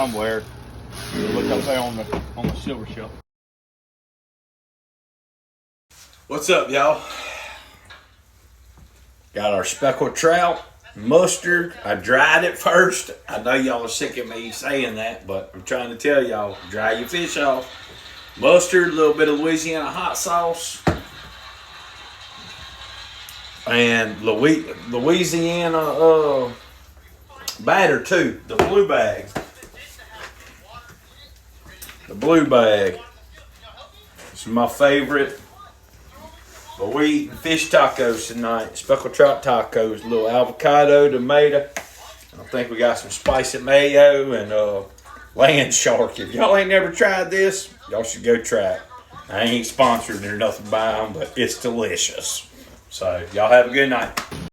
somewhere. Look up there on the silver shelf. What's up, y'all? Got our speckled trout, mustard. I dried it first. I know y'all are sick of me saying that, but I'm trying to tell y'all, dry your fish off. Mustard, a little bit of Louisiana hot sauce, and Louisiana batter too. The blue bag. The blue bag. This is my favorite. But we eating fish tacos tonight. Speckled trout tacos. A little avocado, tomato. I think we got some spicy mayo and land shark. If y'all ain't never tried this, y'all should go try it. I ain't sponsored or nothing by them, but it's delicious. So y'all have a good night.